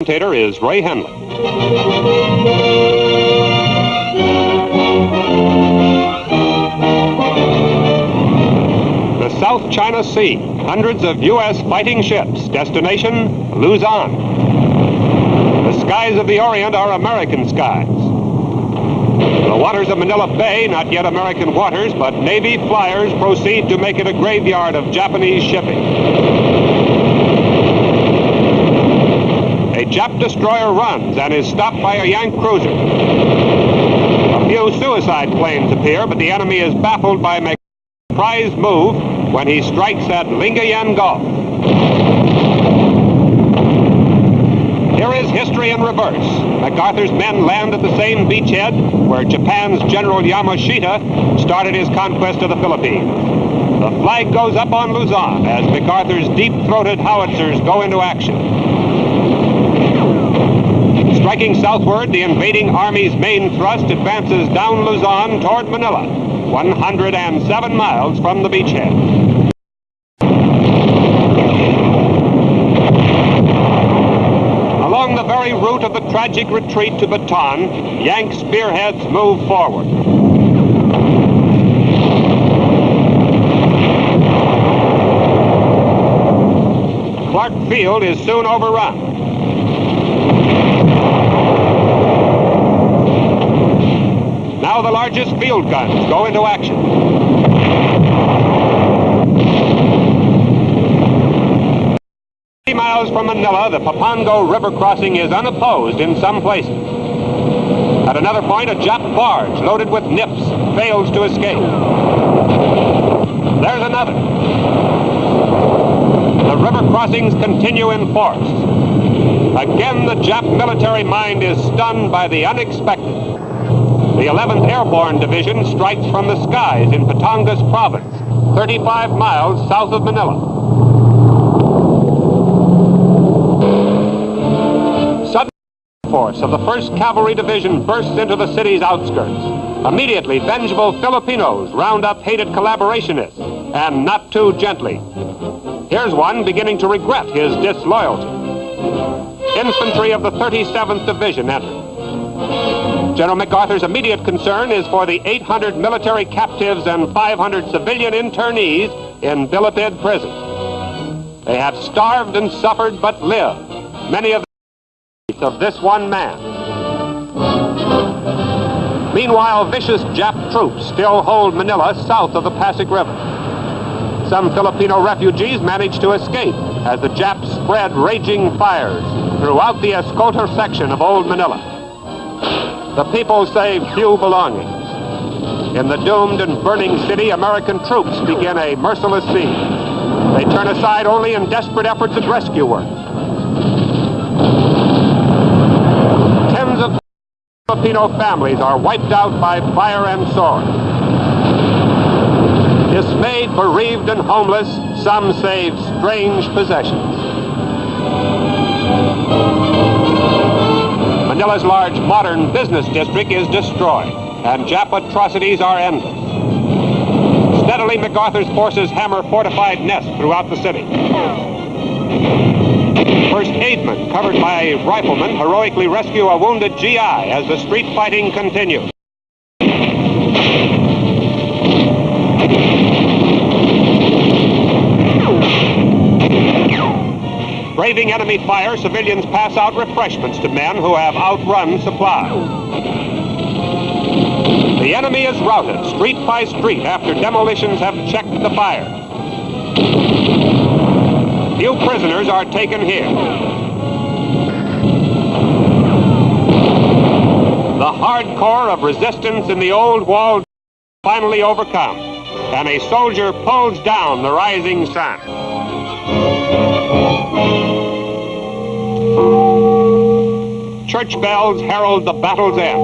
Commentator is Ray Henley. The South China Sea, hundreds of U.S. fighting ships, destination Luzon. The skies of the Orient are American skies. The waters of Manila Bay, not yet American waters, but Navy flyers proceed to make it a graveyard of Japanese shipping. A Jap destroyer runs and is stopped by a Yank cruiser. A few suicide planes appear, but the enemy is baffled by MacArthur's surprise move when he strikes at Lingayen Gulf. Here is history in reverse. MacArthur's men land at the same beachhead where Japan's General Yamashita started his conquest of the Philippines. The flag goes up on Luzon as MacArthur's deep-throated howitzers go into action. Striking southward, the invading army's main thrust advances down Luzon toward Manila, 107 miles from the beachhead. Along the very route of the tragic retreat to Bataan, Yank spearheads move forward. Clark Field is soon overrun. Now the largest field guns go into action. 30 miles from Manila, the Papango River crossing is unopposed in some places. At another point, a Jap barge loaded with nips fails to escape. There's another. The river crossings continue in force. Again, the Jap military mind is stunned by the unexpected. The 11th Airborne Division strikes from the skies in Batangas Province, 35 miles south of Manila. Sudden force of the 1st Cavalry Division bursts into the city's outskirts. Immediately, vengeful Filipinos round up hated collaborationists, and not too gently. Here's one beginning to regret his disloyalty. Infantry of the 37th Division enter. General MacArthur's immediate concern is for the 800 military captives and 500 civilian internees in Bilipid prison. They have starved and suffered but lived, many of them of this one man. Meanwhile, vicious Jap troops still hold Manila south of the Pasig River. Some Filipino refugees manage to escape as the Japs spread raging fires throughout the Escoto section of Old Manila. The people save few belongings. In the doomed and burning city, American troops begin a merciless siege. They turn aside only in desperate efforts at rescue work. Tens of Filipino families are wiped out by fire and sword. Dismayed, bereaved, and homeless, some save strange possessions. Manila's large modern business district is destroyed, and Jap atrocities are endless. Steadily, MacArthur's forces hammer fortified nests throughout the city. First aidmen, covered by riflemen, heroically rescue a wounded GI as the street fighting continues. Braving enemy fire, civilians pass out refreshments to men who have outrun supplies. The enemy is routed street by street after demolitions have checked the fire. Few prisoners are taken here. The hardcore of resistance in the old wall finally overcome, and a soldier pulls down the rising sun. Church bells herald the battle's end.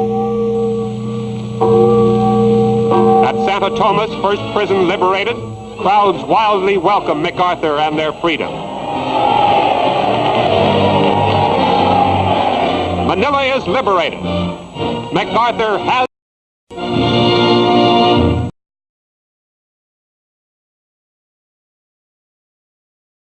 At Santa Tomas, first prison liberated, crowds wildly welcome MacArthur and their freedom. Manila is liberated. MacArthur has